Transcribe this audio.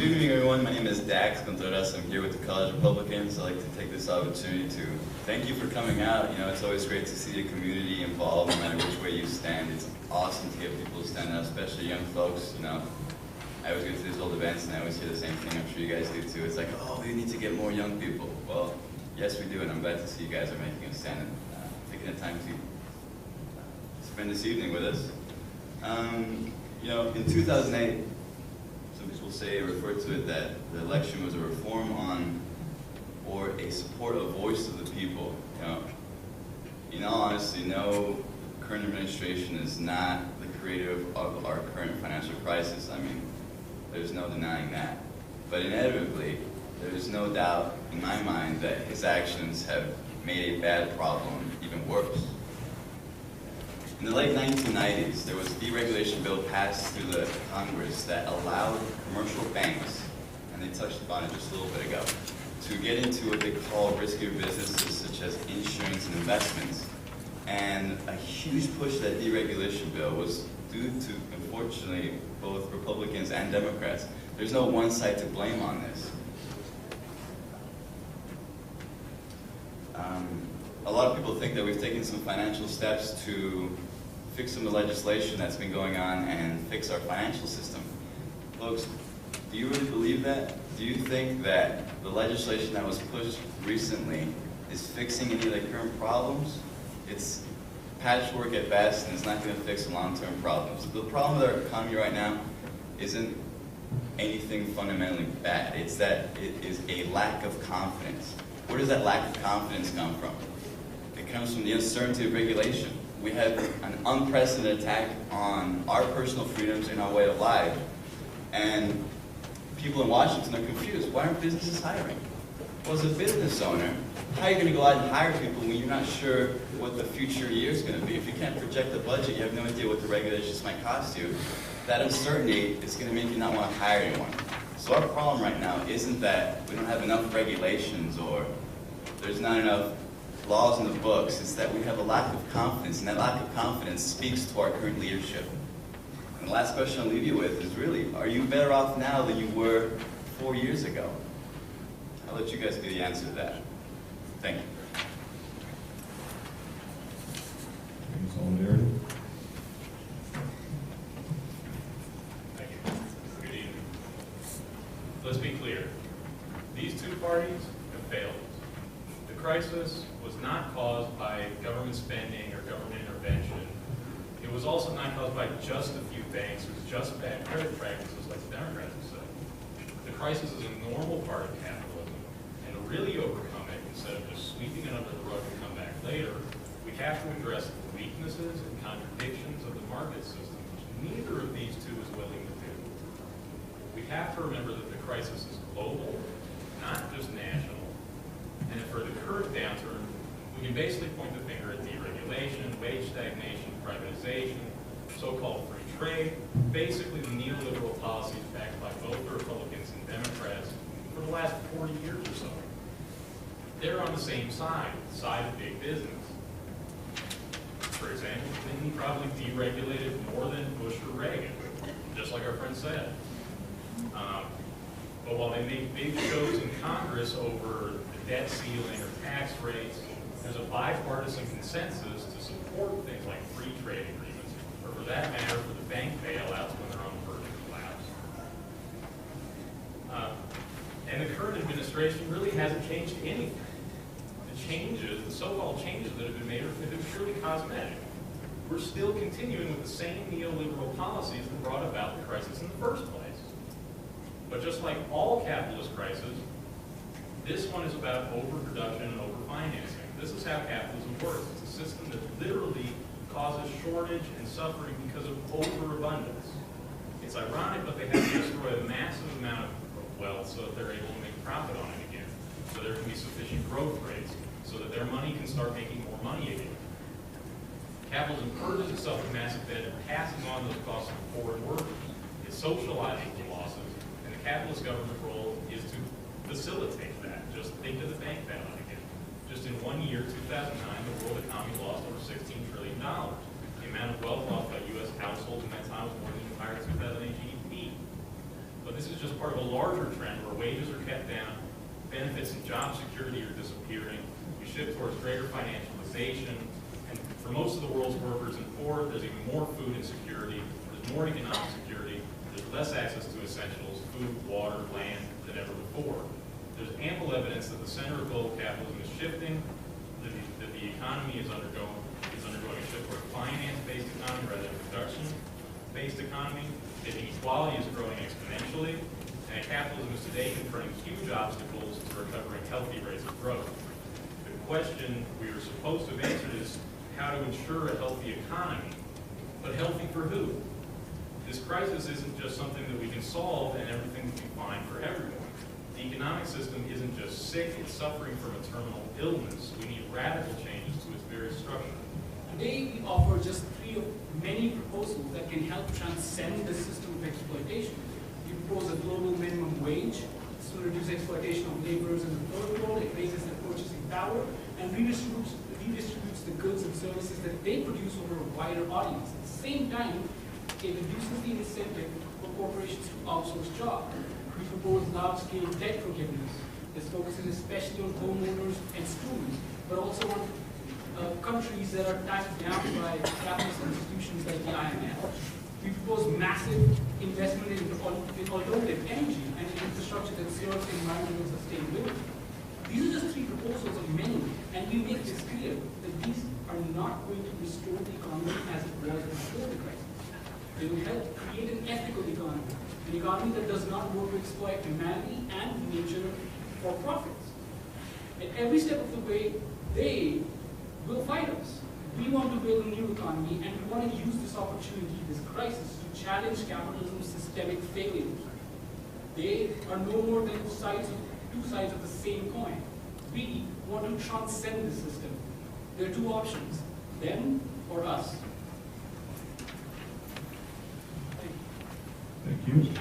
Good evening, everyone. My name is Dax Contreras. I'm here with the College Republicans. I'd like to take this opportunity to thank you for coming out. You know, it's always great to see the community involved, no matter which way you stand. It's awesome to get people to stand out, especially young folks. You know, I always go to these old events and I always hear the same thing. I'm sure you guys do too. It's like, oh, we need to get more young people. Well, yes, we do, and I'm glad to see you guys are making a stand and taking the time to spend this evening with us. You know, in 2008, some people refer to it that the election was a reform on or a support of voice of the people. You know, in all honesty, no, current administration is not the creator of our current financial crisis. I mean, there's no denying that. But inevitably, there's no doubt in my mind that his actions have made a bad problem even worse. In the late 1990s, there was a deregulation bill passed through the Congress that allowed commercial banks, and they touched upon it just a little bit ago, to get into what they call riskier businesses such as insurance and investments. And a huge push of that deregulation bill was due to, unfortunately, both Republicans and Democrats. There's no one side to blame on this. A lot of people think that we've taken some financial steps to fix some of the legislation that's been going on and fix our financial system. Folks, do you really believe that? Do you think that the legislation that was pushed recently is fixing any of the current problems? It's patchwork at best, and it's not going to fix the long-term problems. The problem with our economy right now isn't anything fundamentally bad. It's that it is a lack of confidence. Where does that lack of confidence come from? It comes from the uncertainty of regulation. We have an unprecedented attack on our personal freedoms and our way of life. And people in Washington are confused. Why aren't businesses hiring? Well, as a business owner, how are you going to go out and hire people when you're not sure what the future year is going to be? If you can't project the budget, you have no idea what the regulations might cost you. That uncertainty is going to make you not want to hire anyone. So our problem right now isn't that we don't have enough regulations or there's not enough laws in the books. It's that we have a lack of confidence, and that lack of confidence speaks to our current leadership. And the last question I'll leave you with is really, are you better off now than you were 4 years ago? I'll let you guys be the answer to that. Thank you. Solidarity. Thank you. Good evening. Let's be clear. These two parties have failed. The crisis was not caused by government spending or government intervention. It was also not caused by just a few banks. It was just bad credit practices like the Democrats have said. The crisis is a normal part of capitalism, and to really overcome it, instead of just sweeping it under the rug and come back later, we have to address the weaknesses and contradictions of the market system, which neither of these two is willing to do. We have to remember that the crisis is global, not just national, and for the current downturn, we can basically point the finger at deregulation, wage stagnation, privatization, so-called free trade, basically the neoliberal policies backed by both the Republicans and Democrats for the last 40 years or so. They're on the same side, the side of big business. For example, they probably deregulated more than Bush or Reagan, just like our friend said. But while they make big shows in Congress over the debt ceiling or tax rates, there's a bipartisan consensus to support things like free trade agreements, or for that matter, for the bank bailouts when they're on the verge of collapse. And the current administration really hasn't changed anything. The changes, the so-called changes that have been made, have been purely cosmetic. We're still continuing with the same neoliberal policies that brought about the crisis in the first place. But just like all capitalist crises, this one is about overproduction and overfinancing. This is how capitalism works. It's a system that literally causes shortage and suffering because of overabundance. It's ironic, but they have to destroy a massive amount of wealth so that they're able to make profit on it again, so there can be sufficient growth rates, so that their money can start making more money again. Capitalism purges itself of massive debt and passes on those costs to foreign workers. It socializes the losses, and the capitalist government role is to facilitate that. Just think of the bank bailout again. Just in 1 year, 2009, the world economy lost over $16 trillion. The amount of wealth lost by U.S. households in that time was more than the entire 2008 GDP. But This is just part of a larger trend where wages are kept down, benefits and job security are disappearing, we shift towards greater financialization, and for most of the world's workers and poor, there's even more food insecurity, there's more economic security, there's less access to essentials, food, water, land, than ever before. There's ample evidence that the center of global capitalism is shifting, that the economy is undergoing a shift toward a finance-based economy rather than production-based economy. That inequality is growing exponentially, and capitalism is today confronting huge obstacles to recovering healthy rates of growth. The question we are supposed to have answered is how to ensure a healthy economy, but healthy for who? This crisis isn't just something that we can solve and everything will be fine for everyone. The economic system isn't just sick, it's suffering from a terminal illness. We need radical changes to its very structure. Today, we offer just 3 of many proposals that can help transcend the system of exploitation. We propose a global minimum wage. This will reduce exploitation of laborers in the third world. It raises their purchasing power and redistributes the goods and services that they produce over a wider audience. At the same time, it reduces the incentive for corporations to outsource jobs. We propose large-scale debt forgiveness. This focuses especially on homeowners and students, but also on countries that are taxed down by capitalist institutions like the IMF. We propose massive investment in alternative energy and infrastructure that serves environmental sustainability. These are just 3 proposals of many, and we make this clear that these are not going to restore the economy as it was before the crisis. They will help create an ethical economy, an economy that does not work to exploit humanity and nature for profits. At every step of the way, they will fight us. We want to build a new economy, and we want to use this opportunity, this crisis, to challenge capitalism's systemic failures. They are no more than 2 sides of the same coin. We want to transcend the system. There are 2 options, them or us. Thank you.